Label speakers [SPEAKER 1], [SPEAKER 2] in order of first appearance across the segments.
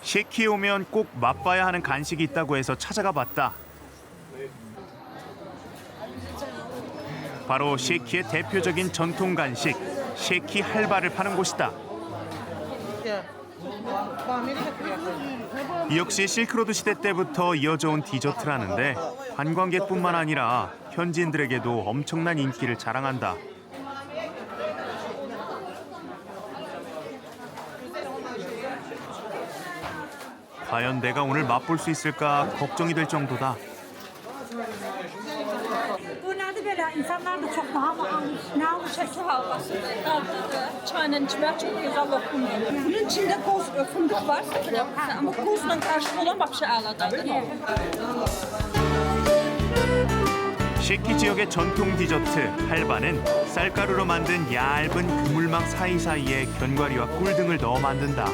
[SPEAKER 1] 셰키에 오면 꼭 맛봐야 하는 간식이 있다고 해서 찾아가 봤다. 바로 셰키의 대표적인 전통 간식, 셰키 할바를 파는 곳이다. 이 역시 실크로드 시대 때부터 이어져 온 디저트라는데 관광객뿐만 아니라 현지인들에게도 엄청난 인기를 자랑한다. 과연 내가 오늘 맛볼 수 있을까 걱정이 될 정도다.
[SPEAKER 2] Bunlarda böyle insanlar da çok pahalı almış. Ne almış?
[SPEAKER 3] Şeker halkası. Çayla içmek çok güzel lokumdur. Bunun içinde koz, fındık var. Ama kozla karışık olan bak şey ağladı.
[SPEAKER 1] 셰키 지역의 전통 디저트 할바는 쌀가루로 만든 얇은 그물망 사이사이에 견과류와 꿀 등을 넣어 만든다.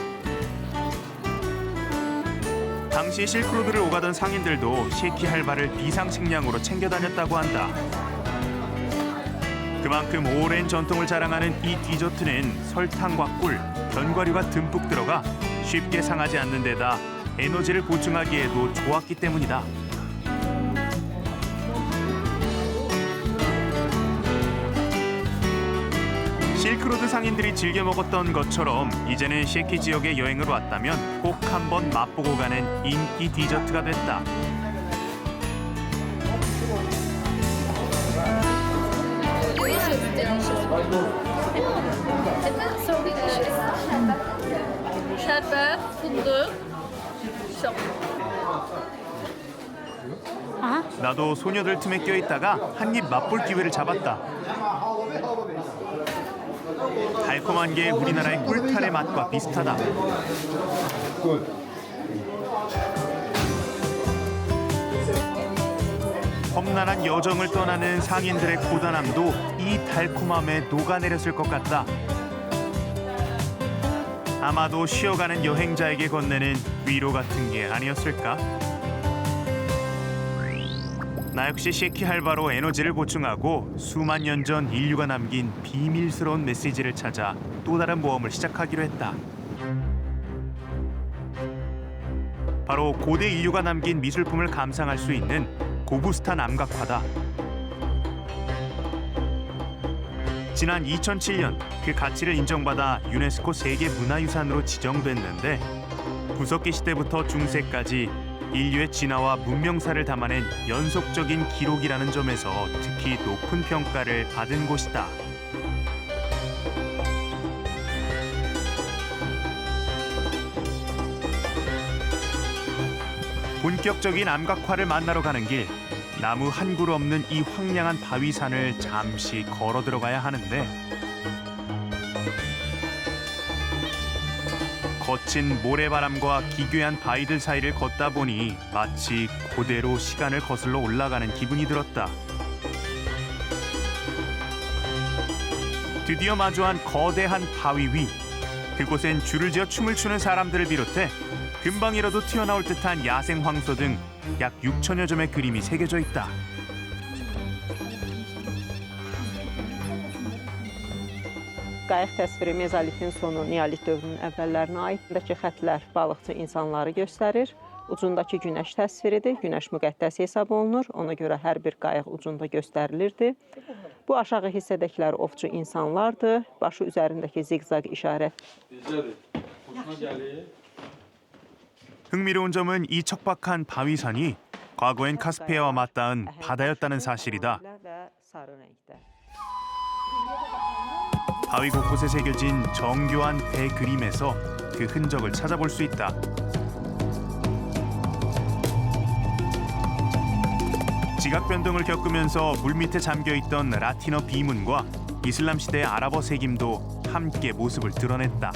[SPEAKER 1] 당시 실크로드를 오가던 상인들도 셰키 할바를 비상식량으로 챙겨 다녔다고 한다. 그만큼 오랜 전통을 자랑하는 이 디저트는 설탕과 꿀, 견과류가 듬뿍 들어가 쉽게 상하지 않는 데다 에너지를 보충하기에도 좋았기 때문이다. 실크로드 상인들이 즐겨 먹었던 것처럼 이제는 셰키 지역에 여행을 왔다면 꼭 한번 맛보고 가는 인기 디저트가 됐다.
[SPEAKER 3] Şerbet, fındık, şok.
[SPEAKER 1] 나도 소녀들 틈에 껴있다가 한 입 맛볼 기회를 잡았다. 달콤한 게 우리나라의 꿀탈의 맛과 비슷하다. 험난한 여정을 떠나는 상인들의 고단함도 이 달콤함에 녹아내렸을 것 같다. 아마도 쉬어가는 여행자에게 건네는 위로 같은 게 아니었을까? 나 역시 셰키 할바로 에너지를 보충하고 수만 년 전 인류가 남긴 비밀스러운 메시지를 찾아 또 다른 모험을 시작하기로 했다. 바로 고대 인류가 남긴 미술품을 감상할 수 있는 고부스탄 암각화다. 지난 2007년 그 가치를 인정받아 유네스코 세계문화유산으로 지정됐는데 구석기 시대부터 중세까지 인류의 진화와 문명사를 담아낸 연속적인 기록이라는 점에서 특히 높은 평가를 받은 곳이다. 본격적인 암각화를 만나러 가는 길, 나무 한 그루 없는 이 황량한 바위산을 잠시 걸어 들어가야 하는데 거친 모래바람과 기괴한 바위들 사이를 걷다 보니 마치 고대로 시간을 거슬러 올라가는 기분이 들었다. 드디어 마주한 거대한 바위 위. 그곳엔 줄을 지어 춤을 추는 사람들을 비롯해 금방이라도 튀어나올 듯한 야생 황소 등 약 6천여 점의 그림이 새겨져 있다.
[SPEAKER 4] Qayıq təsviri mezolitin sonu, neolit dövrünün əvvəllərinə aid. Buradakı xətlər balıqçı insanları göstərir. Ucundakı günəş təsviridir. Günəş müqəddəs hesab olunur. Ona görə hər bir qayıq ucunda göstərilirdi. Bu aşağı hissədəkilər ovçu insanlardır. Başı üzərindəki ziqzaq işarət.
[SPEAKER 1] 흥미로운 점은 이 척박한 바위산이 과거엔 카스피아와 맞닿은 바다였다는 사실이다. 바위 곳곳에 새겨진 정교한 배 그림에서 그 흔적을 찾아볼 수 있다. 지각 변동을 겪으면서 물밑에 잠겨있던 라틴어 비문과 이슬람 시대의 아랍어 새김도 함께 모습을 드러냈다.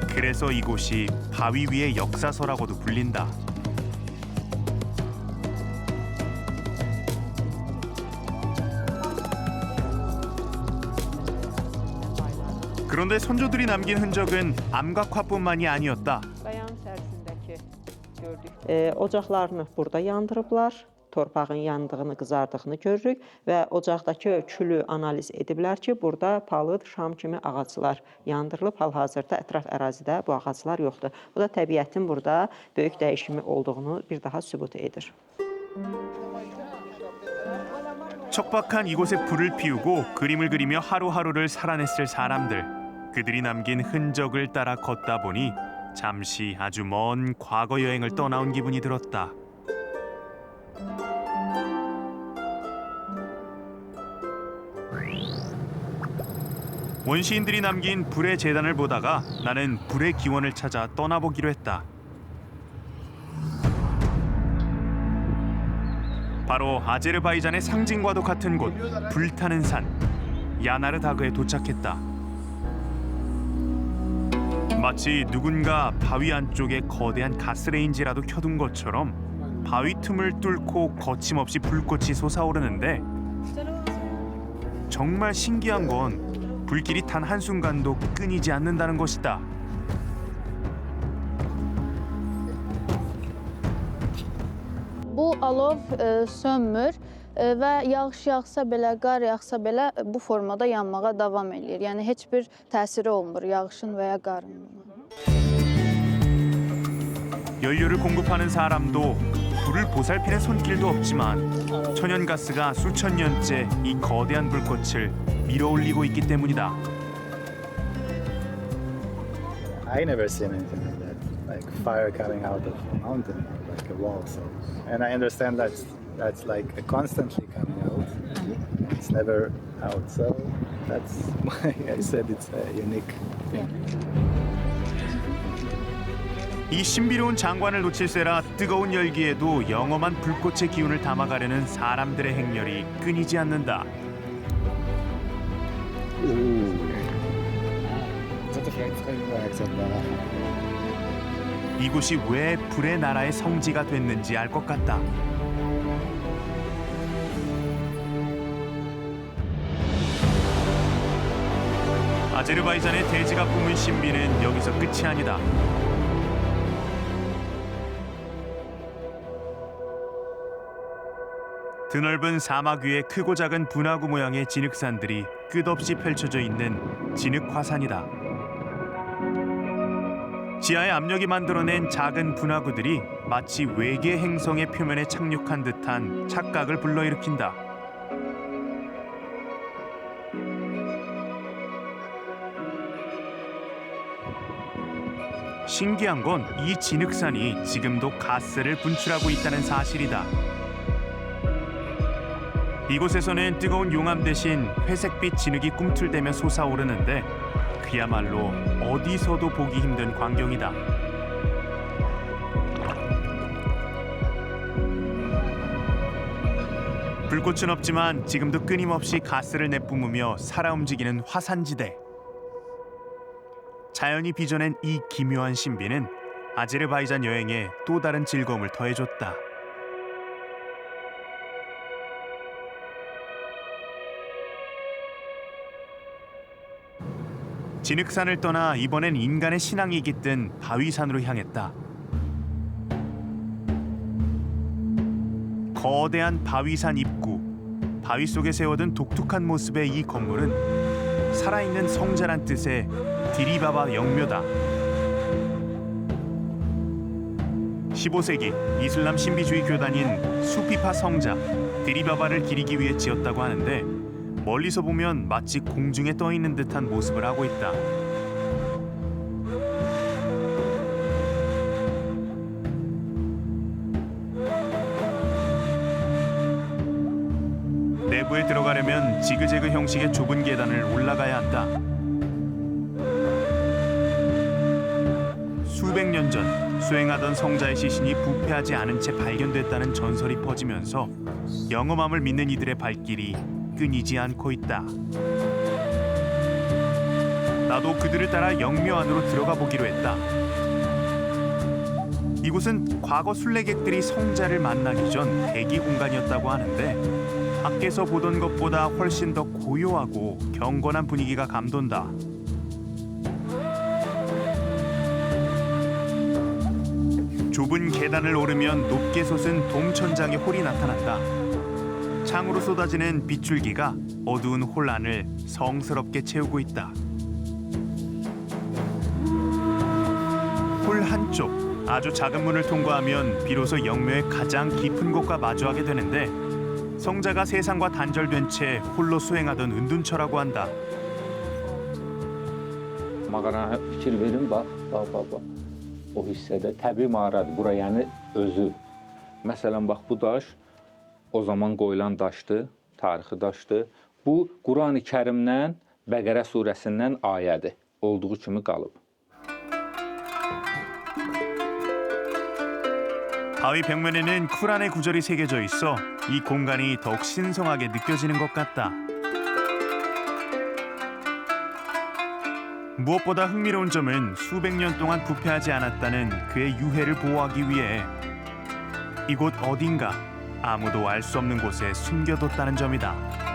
[SPEAKER 1] 그래서 이곳이 바위 위의 역사서라고도 불린다. 그런데 선조들이 남긴 흔적은 암각화뿐만이 아니었다.
[SPEAKER 4] Ocaqlarını burada yandırıblar. torpağın yandığını, qızardığını görürük və ocaqdakı külü analiz ediblər ki, burada palıd, şam kimi ağaclar yandırılıb. Hal-hazırda ətraf ərazidə bu ağaclar yoxdur. Bu da təbiətin burada böyük dəyişimi olduğunu bir daha sübut edir.
[SPEAKER 1] 척박한 이곳에 불을 피우고 그림을 그리며 하루하루를 살아냈을 사람들. 그들이 남긴 흔적을 따라 걷다 보니 잠시 아주 먼 과거 여행을 떠나온 기분이 들었다. 원시인들이 남긴 불의 재단을 보다가 나는 불의 기원을 찾아 떠나보기로 했다. 바로 아제르바이잔의 상징과도 같은 곳, 불타는 산, 야나르다그에 도착했다. 마치 누군가 바위 안쪽에 거대한 가스레인지라도 켜둔 것처럼 바위 틈을 뚫고 거침없이 불꽃이 솟아오르는데 정말 신기한 건 불길이 단 한순간도 끊이지 않는다는 것이다.
[SPEAKER 5] Bu alov sönmür və yağış yağsa belə, qar yağsa belə bu formada yanmağa davam eləyir. Yəni heç bir təsiri olmur yağışın və ya qarın.
[SPEAKER 1] 연료를 공급하는 사람도 불을 보살피는 손길도 없지만 천연가스가 수천 년째 이 거대한 불꽃을 밀어올리고 있기 때문이다.
[SPEAKER 6] I never seen anything like that, like fire coming out of a mountain, like a wall. So, and I understand that's like constantly coming out. It's never out. So that's why I said it's a unique thing.
[SPEAKER 1] 이 신비로운 장관을 놓칠세라 뜨거운 열기에도 영험한 불꽃의 기운을 담아가려는 사람들의 행렬이 끊이지 않는다. 이곳이 왜 불의 나라의 성지가 됐는지 알 것 같다. 아제르바이잔의 대지가 품은 신비는 여기서 끝이 아니다. 드넓은 사막 위에 크고 작은 분화구 모양의 진흙산들이 끝없이 펼쳐져 있는 진흙화산이다. 지하의 압력이 만들어낸 작은 분화구들이 마치 외계 행성의 표면에 착륙한 듯한 착각을 불러일으킨다. 신기한 건 이 진흙산이 지금도 가스를 분출하고 있다는 사실이다. 이곳에서는 뜨거운 용암 대신 회색빛 진흙이 꿈틀대며 솟아오르는데 그야말로 어디서도 보기 힘든 광경이다. 불꽃은 없지만 지금도 끊임없이 가스를 내뿜으며 살아 움직이는 화산지대. 자연이 빚어낸 이 기묘한 신비는 아제르바이잔 여행에 또 다른 즐거움을 더해줬다. 진흙산을 떠나 이번엔 인간의 신앙이 깃든 바위산으로 향했다. 거대한 바위산 입구, 바위 속에 세워둔 독특한 모습의 이 건물은 살아있는 성자란 뜻의 디리바바 영묘다. 15세기 이슬람 신비주의 교단인 수피파 성자 디리바바를 기리기 위해 지었다고 하는데 멀리서 보면 마치 공중에 떠 있는 듯한 모습을 하고 있다. 내부에 들어가려면 지그재그 형식의 좁은 계단을 올라가야 한다. 수백 년 전 수행하던 성자의 시신이 부패하지 않은 채 발견됐다는 전설이 퍼지면서 영험함을 믿는 이들의 발길이 끊이지 않고 있다. 나도 그들을 따라 영묘 안으로 들어가 보기로 했다. 이곳은 과거 순례객들이 성자를 만나기 전 대기 공간이었다고 하는데 밖에서 보던 것보다 훨씬 더 고요하고 경건한 분위기가 감돈다. 좁은 계단을 오르면 높게 솟은 동천장의 홀이 나타난다. 창으로 쏟아지는 빗줄기가 어두운 홀 안을 성스럽게 채우고 있다. 홀 한쪽 아주 작은 문을 통과하면 비로소 영묘의 가장 깊은 곳과 마주하게 되는데 성자가 세상과 단절된 채 홀로 수행하던 은둔처라고 한다.
[SPEAKER 7] Mağaraya fikir verin, bax. O hissədə təbii mağaradır. Bura yəni özü. Məsələn, bax bu daş o zaman qoyulan daşdır, tarixi daşdır. Bu Qurani Kərimdən, Bəqərə surəsindən ayədir. Olduğu kimi qalıb.
[SPEAKER 1] 바위 벽면에는 쿠란의 구절이 새겨져 있어 이 공간이 더욱 신성하게 느껴지는 것 같다. 무엇보다 흥미로운 점은 수백 년 동안 부패하지 않았다는 그의 유해를 보호하기 위해 이곳 어딘가 아무도 알 수 없는 곳에 숨겨뒀다는 점이다.